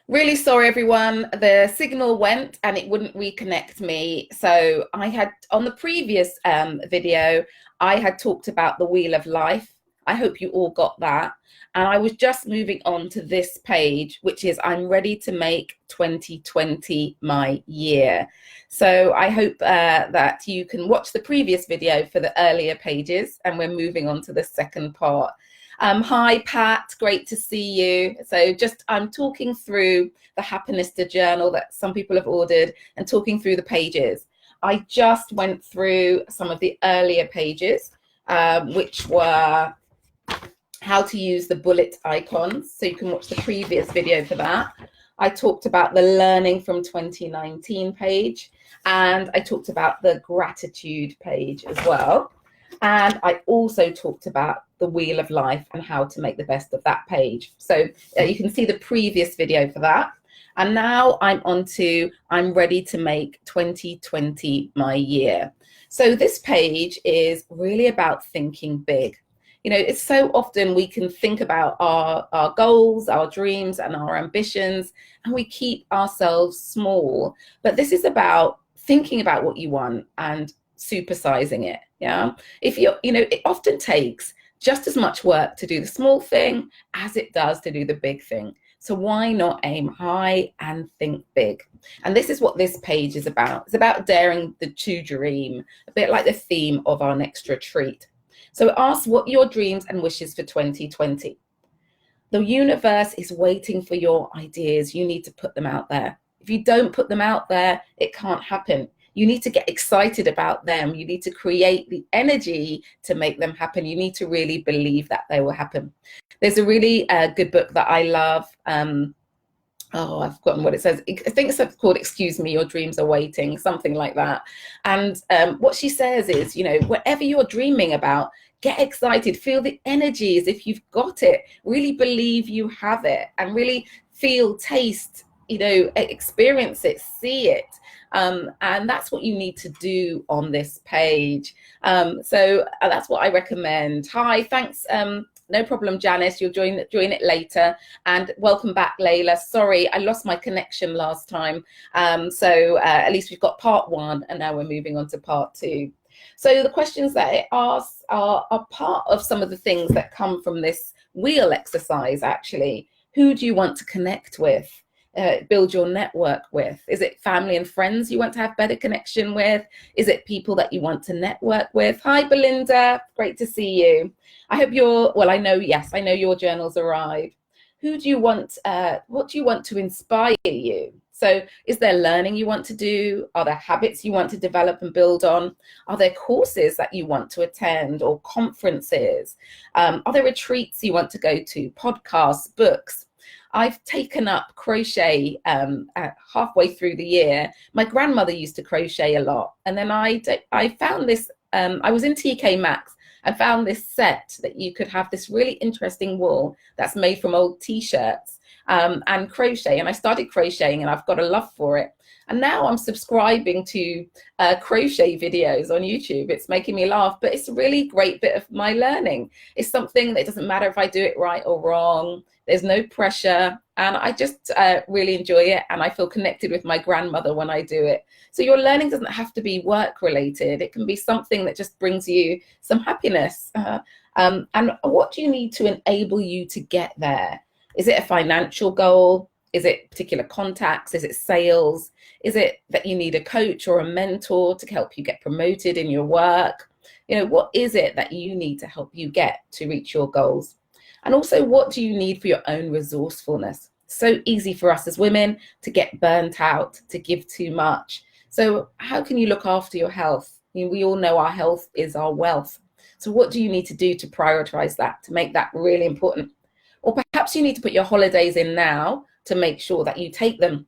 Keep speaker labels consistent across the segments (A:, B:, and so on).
A: Really sorry, everyone. The signal went and it wouldn't reconnect me. So I had on the previous video, I had talked about the Wheel of Life. I hope you all got that. And I was just moving on to this page, which is I'm ready to make 2020 my year. So I hope that you can watch the previous video for the earlier pages, and we're moving on to the second part. Hi, Pat, great to see you. So I'm talking through the Happenista journal that some people have ordered and talking through the pages. I just went through some of the earlier pages, which were how to use the bullet icons. So you can watch the previous video for that. I talked about the learning from 2019 page, and I talked about the gratitude page as well. And I also talked about the Wheel of Life and how to make the best of that page. So you can see the previous video for that. And now I'm ready to make 2020 my year. So this page is really about thinking big. You know, it's so often we can think about our goals, our dreams, and our ambitions, and we keep ourselves small. But this is about thinking about what you want and supersizing it. Yeah. It often takes just as much work to do the small thing as it does to do the big thing. So why not aim high and think big? And this is what this page is about. It's about daring to dream, a bit like the theme of our next retreat. So ask what your dreams and wishes for 2020. The universe is waiting for your ideas. You need to put them out there. If you don't put them out there, it can't happen. You need to get excited about them. You need to create the energy to make them happen. You need to really believe that they will happen. There's a really good book that I love. I've forgotten what it says. I think it's called Excuse Me, Your Dreams Are Waiting, something like that. And what she says is, whatever you're dreaming about, get excited, feel the energy as if you've got it, really believe you have it, and really feel, taste, experience it, see it. And that's what you need to do on this page. So that's what I recommend. Hi, thanks. No problem, Janice. You'll join it later. And welcome back, Layla. Sorry, I lost my connection last time. So at least we've got part one, and now we're moving on to part two. So the questions that it asks are part of some of the things that come from this wheel exercise, actually. Who do you want to connect with? Build your network with? Is it family and friends you want to have better connection with? Is it people that you want to network with? Hi, Belinda, great to see you. I hope I know your journals arrived. Who do you want, what do you want to inspire you? So is there learning you want to do? Are there habits you want to develop and build on? Are there courses that you want to attend, or conferences? Are there retreats you want to go to, podcasts, books? I've taken up crochet halfway through the year. My grandmother used to crochet a lot. And then I found this, I was in TK Maxx and found this set that you could have this really interesting wool that's made from old t-shirts and crochet. And I started crocheting, and I've got a love for it. And now I'm subscribing to crochet videos on YouTube. It's making me laugh, but it's a really great bit of my learning. It's something that doesn't matter if I do it right or wrong. There's no pressure, and I just really enjoy it, and I feel connected with my grandmother when I do it. So your learning doesn't have to be work related. It can be something that just brings you some happiness. And what do you need to enable you to get there? Is it a financial goal? Is it particular contacts? Is it sales? Is it that you need a coach or a mentor to help you get promoted in your work? What is it that you need to help you get to reach your goals? And also, what do you need for your own resourcefulness? So easy for us as women to get burnt out, to give too much. So how can you look after your health? We all know our health is our wealth. So what do you need to do to prioritize that, to make that really important? Or perhaps you need to put your holidays in now to make sure that you take them.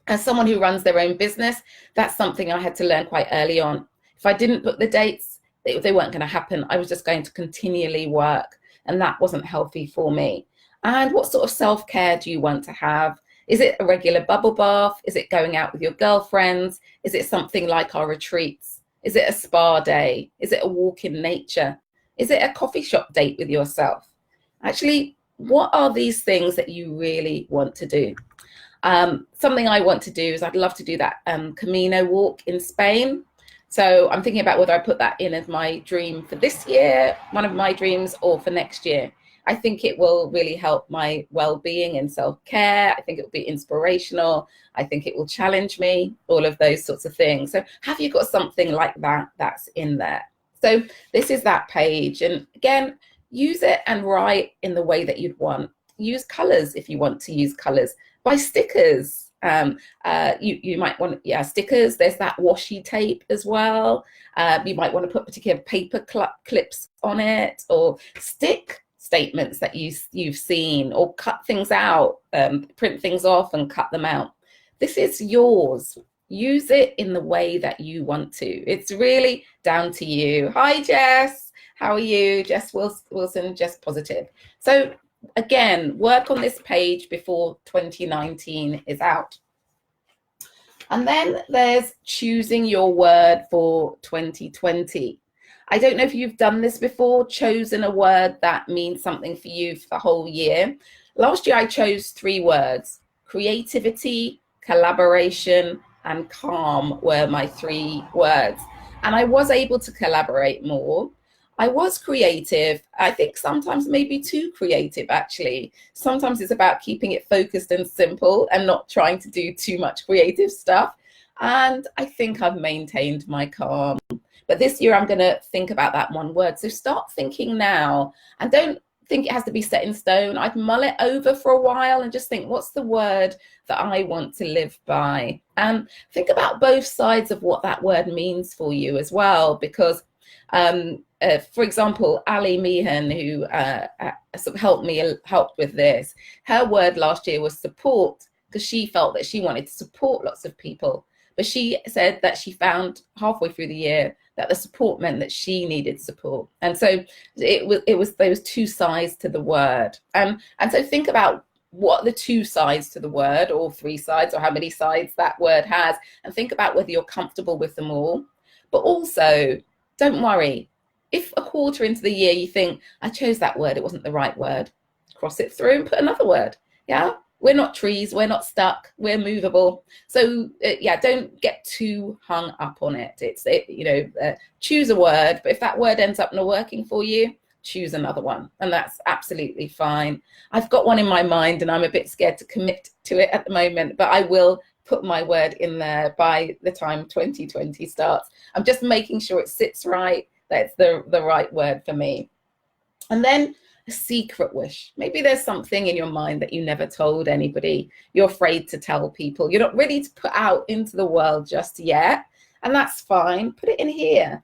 A: As someone who runs their own business, that's something I had to learn quite early on. If I didn't book the dates, they weren't going to happen. I was just going to continually work, and that wasn't healthy for me. And what sort of self-care do you want to have? Is it a regular bubble bath? Is it going out with your girlfriends? Is it something like our retreats? Is it a spa day? Is it a walk in nature? Is it a coffee shop date with yourself? Actually, what are these things that you really want to do? Something I want to do is I'd love to do that Camino walk in Spain. So I'm thinking about whether I put that in as my dream for this year, one of my dreams, or for next year. I think it will really help my well-being and self-care. I think it will be inspirational. I think it will challenge me, all of those sorts of things. So have you got something like that that's in there? So this is that page. And again, use it and write in the way that you'd want. Use colors if you want to use colors. Buy stickers. You might want, stickers. There's that washi tape as well. You might want to put particular paper clips on it, or stick statements that you've seen, or cut things out, print things off and cut them out. This is yours. Use it in the way that you want to. It's really down to you. Hi, Jess. How are you? Jess Wilson, Jess Positive. So again, work on this page before 2019 is out. And then there's choosing your word for 2020. I don't know if you've done this before, chosen a word that means something for you for the whole year. Last year, I chose 3 words. Creativity, collaboration, and calm were my 3 words. And I was able to collaborate more. I was creative. I think sometimes maybe too creative, actually. Sometimes it's about keeping it focused and simple and not trying to do too much creative stuff. And I think I've maintained my calm. But this year I'm going to think about that one word. So start thinking now, and don't think it has to be set in stone. I'd mull it over for a while and just think, what's the word that I want to live by? And think about both sides of what that word means for you as well, because for example, Ali Meehan, who sort of helped with this, her word last year was support, because she felt that she wanted to support lots of people. But she said that she found halfway through the year that the support meant that she needed support. And so it was those 2 sides to the word. And so think about what are the 2 sides to the word, or 3 sides, or how many sides that word has, and think about whether you're comfortable with them all. But also, don't worry. If a quarter into the year you think, I chose that word, it wasn't the right word, cross it through and put another word. Yeah. We're not trees, we're not stuck, we're movable. So don't get too hung up on it. Choose a word, but if that word ends up not working for you, choose another one, and that's absolutely fine. I've got one in my mind and I'm a bit scared to commit to it at the moment, but I will put my word in there by the time 2020 starts. I'm just making sure it sits right, that it's the right word for me. And then a secret wish. Maybe there's something in your mind that you never told anybody. You're afraid to tell people. You're not ready to put out into the world just yet. And that's fine. Put it in here.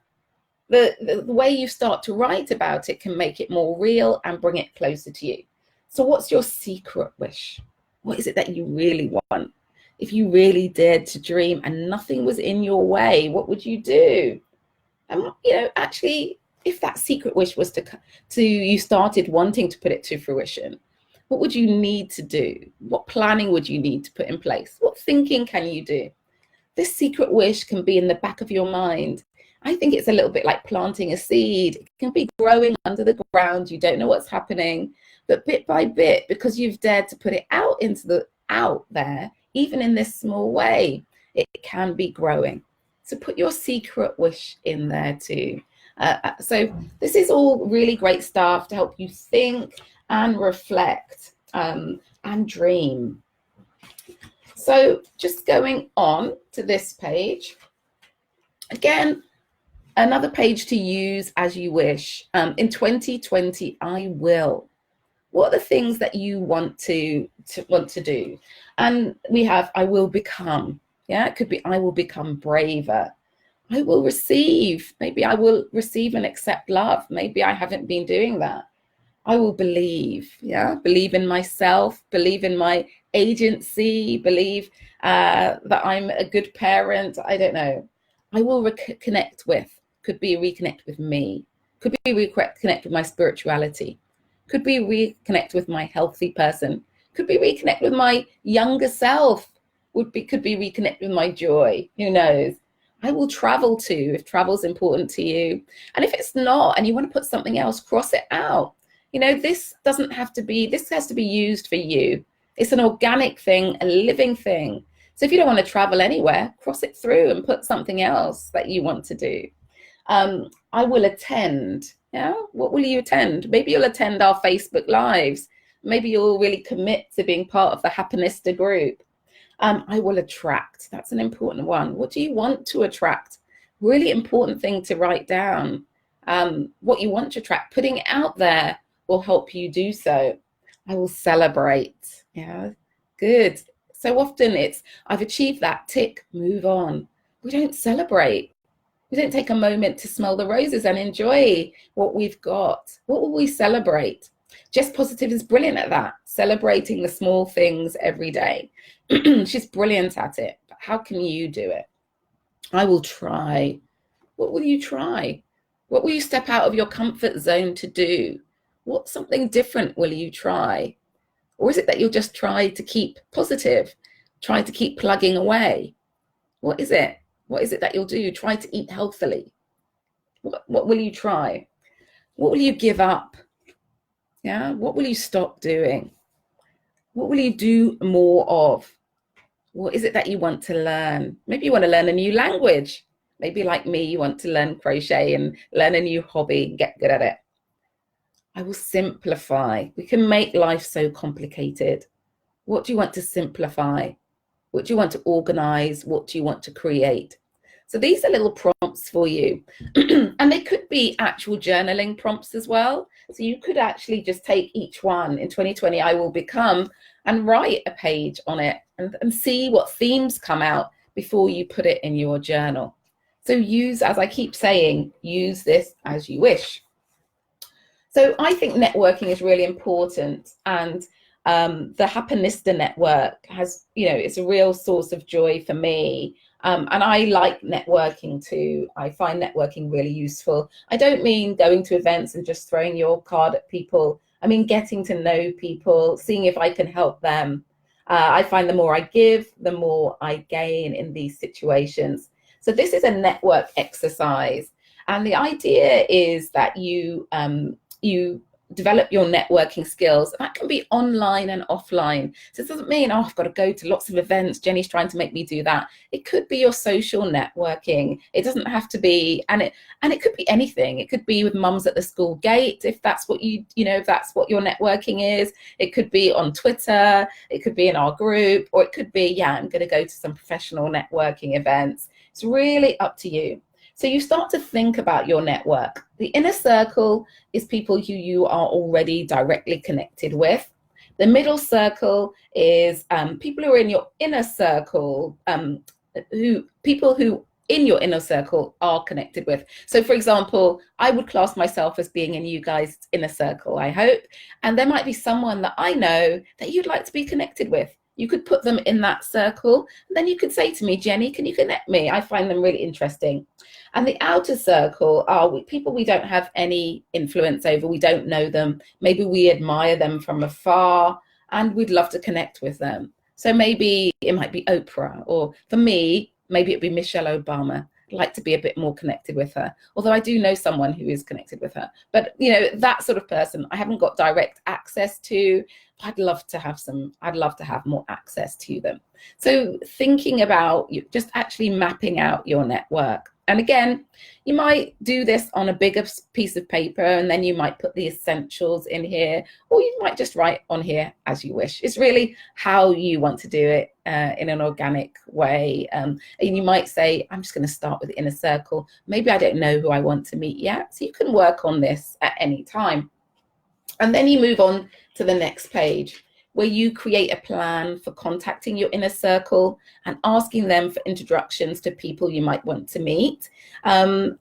A: The way you start to write about it can make it more real and bring it closer to you. So what's your secret wish? What is it that you really want? If you really dared to dream and nothing was in your way, what would you do? And actually, if that secret wish was to you started wanting to put it to fruition, what would you need to do? What planning would you need to put in place? What thinking can you do? This secret wish can be in the back of your mind. I think it's a little bit like planting a seed. It can be growing under the ground. You don't know what's happening, but bit by bit, because you've dared to put it out there, even in this small way, it can be growing. So put your secret wish in there too. So this is all really great stuff to help you think and reflect and dream. So just going on to this page, again, another page to use as you wish. In 2020, I will. What are the things that you want to do? And we have, I will become. Yeah, it could be, I will become braver. I will receive. Maybe I will receive and accept love. Maybe I haven't been doing that. I will believe. Yeah, believe in myself, believe in my agency, believe that I'm a good parent. I don't know. I will reconnect with. Could be reconnect with me. Could be reconnect with my spirituality. Could be reconnect with my healthy person. Could be reconnect with my younger self. Could be reconnect with my joy. Who knows? I will travel to, if travel's important to you. And if it's not, and you want to put something else, cross it out. This doesn't have to be, this has to be used for you. It's an organic thing, a living thing. So if you don't want to travel anywhere, cross it through and put something else that you want to do. I will attend. Yeah, what will you attend? Maybe you'll attend our Facebook Lives. Maybe you'll really commit to being part of the Happenista group. I will attract. That's an important one. What do you want to attract? Really important thing to write down. What you want to attract, putting it out there will help you do so. I will celebrate. Yeah, good. So often it's, I've achieved that, tick, move on. We don't celebrate. We don't take a moment to smell the roses and enjoy what we've got. What will we celebrate? Jess Positive is brilliant at that, celebrating the small things every day. She's brilliant at it. But how can you do it? I will try. What will you try? What will you step out of your comfort zone to do? What something different will you try? Or is it that you'll just try to keep positive, try to keep plugging away? What is it? What is it that you'll do? Try to eat healthily. What will you try? What will you give up? Yeah. What will you stop doing? What will you do more of? What is it that you want to learn? Maybe you want to learn a new language. Maybe like me, you want to learn crochet and learn a new hobby, get good at it. I will simplify. We can make life so complicated. What do you want to simplify? What do you want to organize? What do you want to create? So these are little prompts for you. And they could be actual journaling prompts as well. So you could actually just take each one. In 2020, I will become, and write a page on it and see what themes come out before you put it in your journal. So use, as I keep saying, use this as you wish. So I think networking is really important, and the Happenista network has, it's a real source of joy for me. And I like networking too. I find networking really useful. I don't mean going to events and just throwing your card at people. I mean getting to know people, seeing if I can help them. I find the more I give, the more I gain in these situations. So this is a network exercise. And the idea is that you develop your networking skills. That can be online and offline. So it doesn't mean, I've got to go to lots of events. Jenny's trying to make me do that. It could be your social networking. It doesn't have to be, and it could be anything. It could be with mums at the school gate, if that's what if that's what your networking is. It could be on Twitter. It could be in our group, or it could be, I'm going to go to some professional networking events. It's really up to you. So you start to think about your network. The inner circle is people who you are already directly connected with. The middle circle is people who are in your inner circle, people who in your inner circle are connected with. So for example, I would class myself as being in you guys' inner circle, I hope. And there might be someone that I know that you'd like to be connected with. You could put them in that circle. And then you could say to me, Jenny, can you connect me? I find them really interesting. And the outer circle are people we don't have any influence over. We don't know them. Maybe we admire them from afar and we'd love to connect with them. So maybe it might be Oprah, or for me, maybe it'd be Michelle Obama. I'd like to be a bit more connected with her, although I do know someone who is connected with her. But that sort of person I haven't got direct access to. I'd love to have more access to them. So thinking about just actually mapping out your network. And again, you might do this on a bigger piece of paper, and then you might put the essentials in here, or you might just write on here as you wish. It's really how you want to do it in an organic way. And you might say, I'm just going to start with the inner circle. Maybe I don't know who I want to meet yet. So you can work on this at any time. And then you move on to the next page, where you create a plan for contacting your inner circle and asking them for introductions to people you might want to meet. You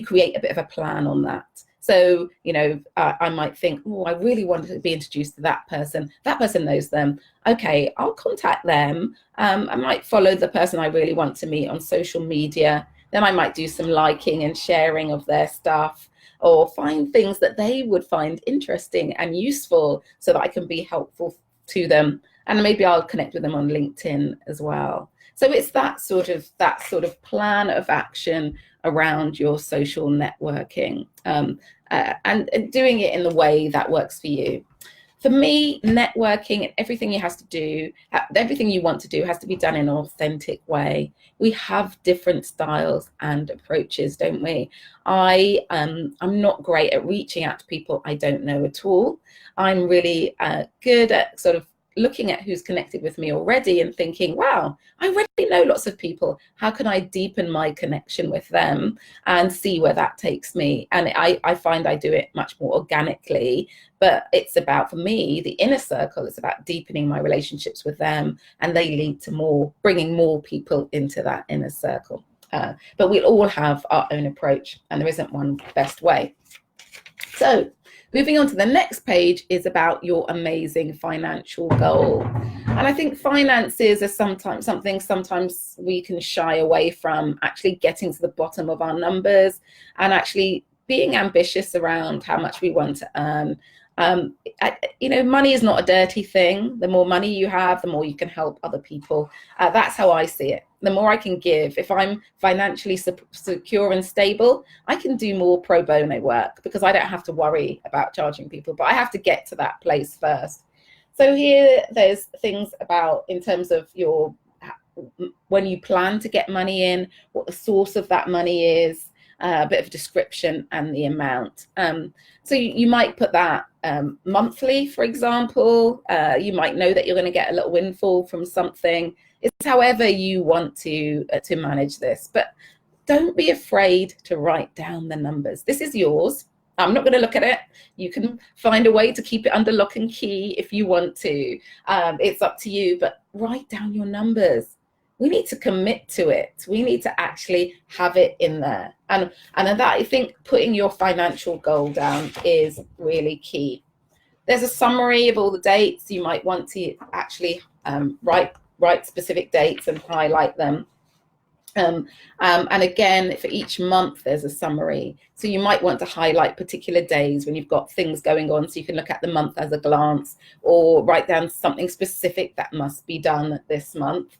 A: create a bit of a plan on that. So, I might think, I really want to be introduced to that person. That person knows them. Okay, I'll contact them. I might follow the person I really want to meet on social media. Then I might do some liking and sharing of their stuff, or find things that they would find interesting and useful so that I can be helpful to them. And maybe I'll connect with them on LinkedIn as well. So it's that sort of plan of action around your social networking, and doing it in the way that works for you. For me, networking and everything everything you want to do has to be done in an authentic way. We have different styles and approaches, don't we? I'm not great at reaching out to people I don't know at all. I'm really good at sort of looking at who's connected with me already and thinking, wow, I already know lots of people. How can I deepen my connection with them and see where that takes me? And I find I do it much more organically, but it's about, for me, the inner circle. It's about deepening my relationships with them, and they lead to bringing more people into that inner circle. But we'll all have our own approach, and there isn't one best way. So moving on to the next page is about your amazing financial goal. And I think finances are sometimes we can shy away from actually getting to the bottom of our numbers and actually being ambitious around how much we want to earn. Money is not a dirty thing. The more money you have, the more you can help other people. That's how I see it. The more I can give, if I'm financially secure and stable, I can do more pro bono work because I don't have to worry about charging people, but I have to get to that place first. So here there's things about, in terms of when you plan to get money in, what the source of that money is, a bit of a description and the amount. So you might put that monthly, for example. You might know that you're going to get a little windfall from something. It's however you want to manage this, but don't be afraid to write down the numbers. This is yours. I'm not going to look at it. You can find a way to keep it under lock and key if you want to. It's up to you, but write down your numbers. We need to commit to it. We need to actually have it in there. And that, I think putting your financial goal down is really key. There's a summary of all the dates. You might want to actually write specific dates and highlight them. And again, for each month, there's a summary. So you might want to highlight particular days when you've got things going on, so you can look at the month as a glance, or write down something specific that must be done this month.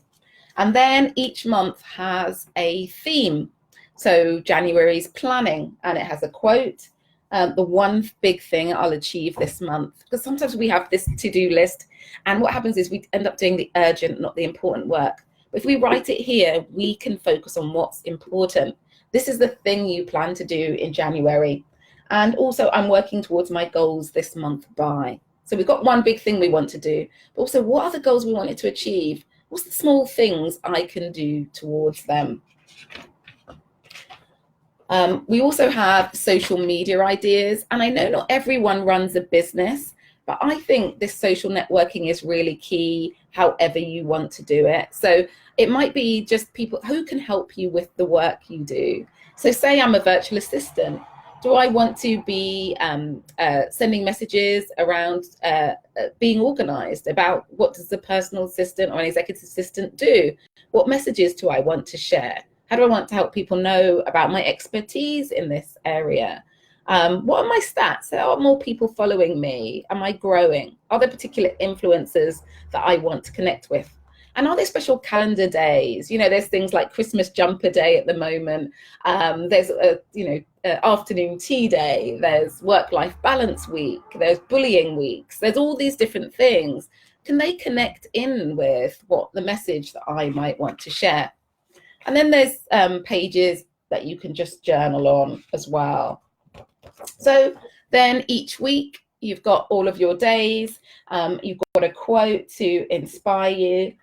A: And then each month has a theme. So January's planning, and it has a quote. The one big thing I'll achieve this month, because sometimes we have this to-do list, and what happens is we end up doing the urgent, not the important work. But if we write it here, we can focus on what's important. This is the thing you plan to do in January. And also, I'm working towards my goals this month by. So we've got one big thing we want to do, but also what are the goals we wanted to achieve? What's the small things I can do towards them? We also have social media ideas, and I know not everyone runs a business, but I think this social networking is really key, however you want to do it. So it might be just people who can help you with the work you do. So say I'm a virtual assistant. Do I want to be sending messages around being organized about what does a personal assistant or an executive assistant do? What messages do I want to share? How do I want to help people know about my expertise in this area? What are my stats? Are more people following me? Am I growing? Are there particular influencers that I want to connect with? And are there special calendar days? There's things like Christmas jumper day at the moment. There's afternoon tea day. There's work-life balance week. There's bullying weeks. There's all these different things. Can they connect in with what the message that I might want to share? And then there's pages that you can just journal on as well. So then each week you've got all of your days. You've got a quote to inspire you.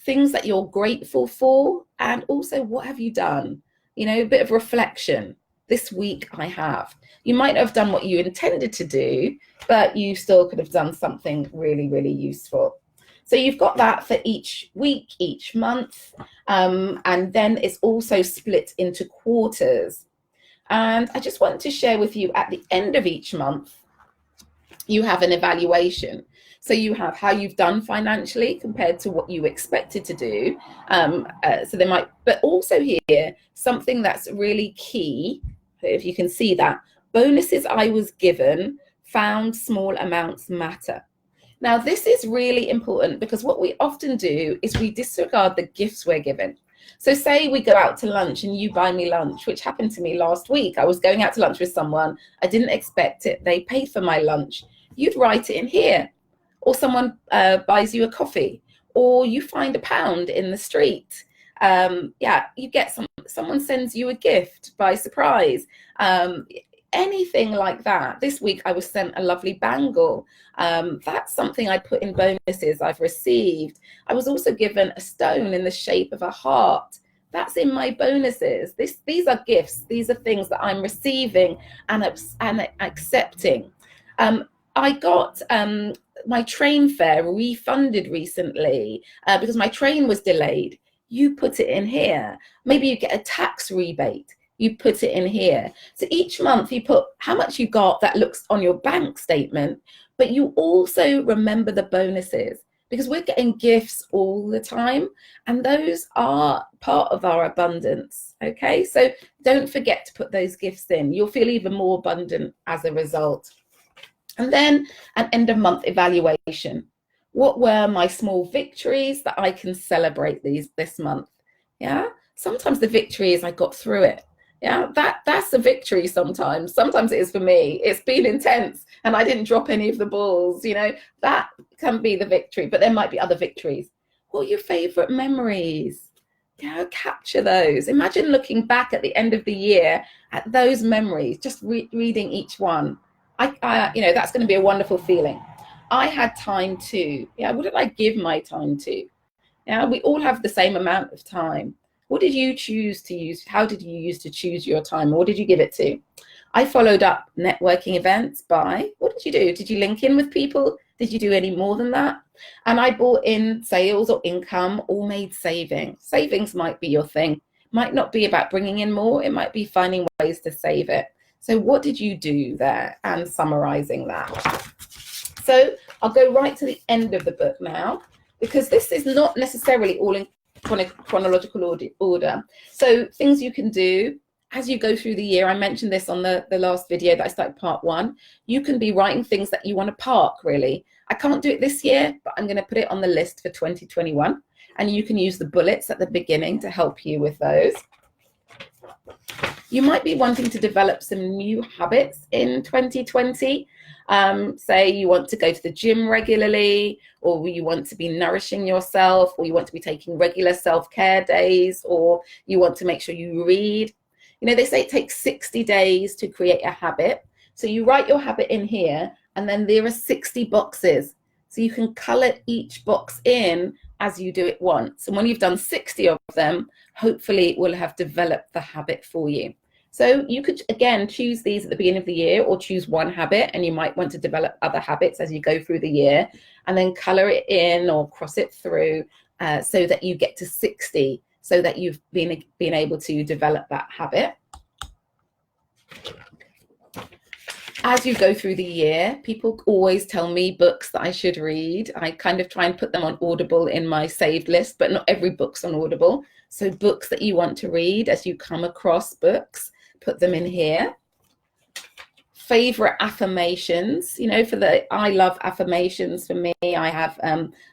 A: Things that you're grateful for, and also what have you done? A bit of reflection. This week I have. You might have done what you intended to do, but you still could have done something really, really useful. So you've got that for each week, each month, and then it's also split into quarters. And I just want to share with you, at the end of each month, you have an evaluation. So you have how you've done financially compared to what you expected to do. But also here, something that's really key, if you can see that, bonuses I was given, found small amounts matter. Now, this is really important because what we often do is we disregard the gifts we're given. So say we go out to lunch and you buy me lunch, which happened to me last week. I was going out to lunch with someone. I didn't expect it. They paid for my lunch. You'd write it in here. or someone buys you a coffee, or you find £1 in the street. Yeah, you get someone sends you a gift by surprise. Anything like that. This week I was sent a lovely bangle. That's something I put in bonuses I've received. I was also given a stone in the shape of a heart. That's in my bonuses. These are gifts. These are things that I'm receiving and accepting. I got my train fare refunded recently because my train was delayed. You put it in here. Maybe you get a tax rebate. You put it in here. So each month you put how much you got that looks on your bank statement, but you also remember the bonuses, because we're getting gifts all the time, and those are part of our abundance. Okay, so don't forget to put those gifts in. You'll feel even more abundant as a result. And then an end of month evaluation. What were my small victories that I can celebrate this month? Yeah, sometimes the victory is I got through it. Yeah, that's a victory sometimes. Sometimes it is for me. It's been intense and I didn't drop any of the balls, you know, that can be the victory, but there might be other victories. What are your favorite memories? Yeah, capture those. Imagine looking back at the end of the year at those memories, just reading each one. You know, that's going to be a wonderful feeling. I had time to, yeah, what did I give my time to? Yeah, we all have the same amount of time. What did you choose to use? How did you use to choose your time? What did you give it to? I followed up networking events by, what did you do? Did you link in with people? Did you do any more than that? And I brought in sales or income or made savings. Savings might be your thing. Might not be about bringing in more. It might be finding ways to save it. So what did you do there, and summarizing that? So I'll go right to the end of the book now, because this is not necessarily all in chronological order. So things you can do as you go through the year. I mentioned this on the last video that I started part 1. You can be writing things that you want to park, really. I can't do it this year, but I'm going to put it on the list for 2021. And you can use the bullets at the beginning to help you with those. You might be wanting to develop some new habits in 2020. Say you want to go to the gym regularly, or you want to be nourishing yourself, or you want to be taking regular self-care days, or you want to make sure you read. You know, they say it takes 60 days to create a habit. So you write your habit in here, and then there are 60 boxes. So you can color each box in as you do it once. And when you've done 60 of them, hopefully it will have developed the habit for you. So you could, again, choose these at the beginning of the year, or choose one habit, and you might want to develop other habits as you go through the year, and then color it in or cross it through so that you get to 60, so that you've been able to develop that habit. As you go through the year, people always tell me books that I should read. I kind of try and put them on Audible in my saved list, but not every book's on Audible. So books that you want to read as you come across books, put them in here. Favorite affirmations, you know, I love affirmations. For me, I have,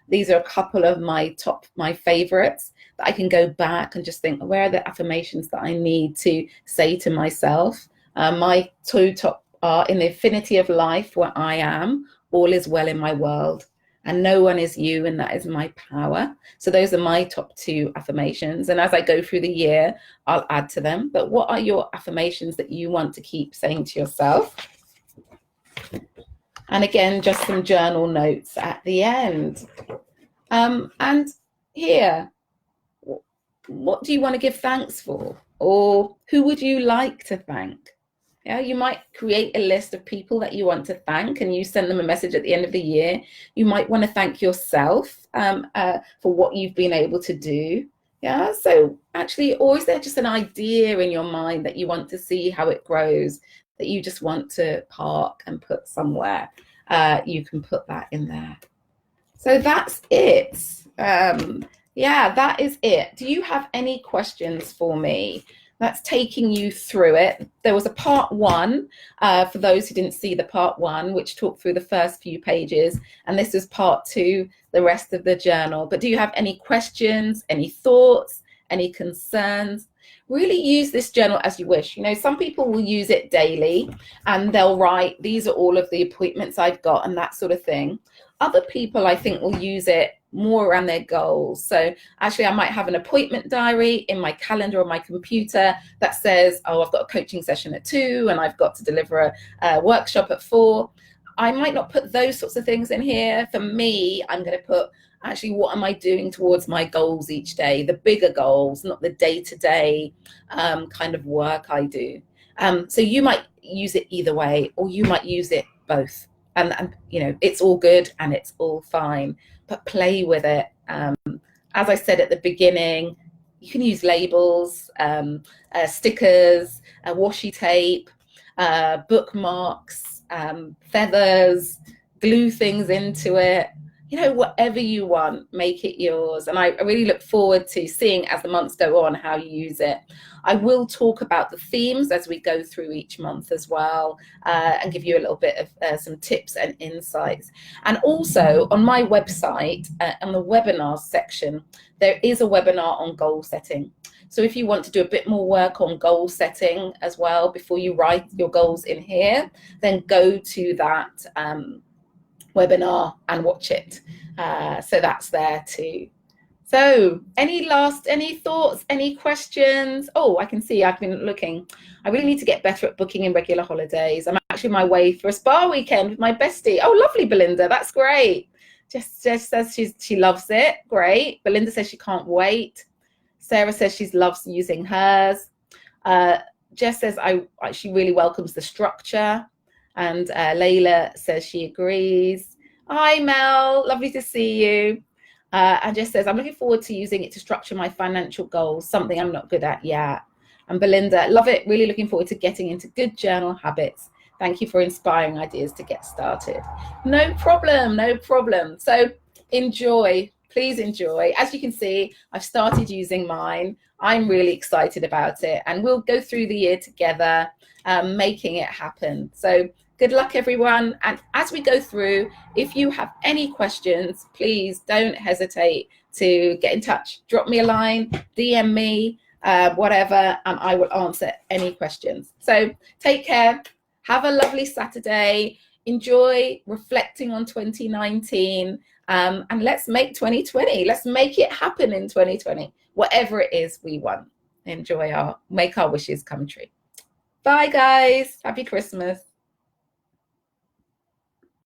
A: these are a couple of my favorites that I can go back and just think, where are the affirmations that I need to say to myself? My 2 top are, in the affinity of life where I am, all is well in my world, and no one is you, and that is my power. So those are my top 2 affirmations. And as I go through the year, I'll add to them. But what are your affirmations that you want to keep saying to yourself? And again, just some journal notes at the end. And here, what do you want to give thanks for? Or who would you like to thank? Yeah, you might create a list of people that you want to thank, and you send them a message at the end of the year. You might want to thank yourself for what you've been able to do. Yeah, so actually, or is there just an idea in your mind that you want to see how it grows, that you just want to park and put somewhere? You can put that in there. So that's it. Yeah, that is it. Do you have any questions for me? That's taking you through it. There was a part 1 for those who didn't see the part 1, which talked through the first few pages, and this is part 2, the rest of the journal. But do you have any questions, any thoughts, any concerns? Really use this journal as you wish. You know, some people will use it daily and they'll write, these are all of the appointments I've got and that sort of thing. Other people, I think, will use it more around their goals. So actually, I might have an appointment diary in my calendar on my computer that says, oh, I've got a coaching session at 2 and I've got to deliver a workshop at 4. I might not put those sorts of things in here. For me, I'm going to put actually what am I doing towards my goals each day, the bigger goals, not the day-to-day kind of work I do. So you might use it either way, or you might use it both. And you know, it's all good and it's all fine, but play with it. As I said at the beginning, you can use labels, stickers, washi tape, bookmarks, feathers, glue things into it. You know, whatever you want, make it yours. And I really look forward to seeing as the months go on how you use it. I will talk about the themes as we go through each month as well, and give you a little bit of some tips and insights. And also on my website, on the webinars section, there is a webinar on goal setting. So if you want to do a bit more work on goal setting as well before you write your goals in here, then go to that webinar and watch it. So that's there too. So any thoughts, any questions? Oh, I can see I've been looking. I really need to get better at booking in regular holidays. I'm actually on my way for a spa weekend with my bestie. Oh, lovely, Belinda. That's great. Jess says she loves it. Great. Belinda says she can't wait. Sarah says she loves using hers. Jess says she really welcomes the structure. And Layla says she agrees. Hi, Mel. Lovely to see you. And Jess says, I'm looking forward to using it to structure my financial goals, something I'm not good at yet. And Belinda, love it. Really looking forward to getting into good journal habits. Thank you for inspiring ideas to get started. No problem. No problem. So enjoy. Please enjoy. As you can see, I've started using mine. I'm really excited about it. And we'll go through the year together, making it happen. So good luck, everyone. And as we go through, if you have any questions, please don't hesitate to get in touch. Drop me a line, DM me, whatever, and I will answer any questions. So take care. Have a lovely Saturday. Enjoy reflecting on 2019. And let's make 2020. Let's make it happen in 2020. Whatever it is we want. Make our wishes come true. Bye, guys. Happy Christmas.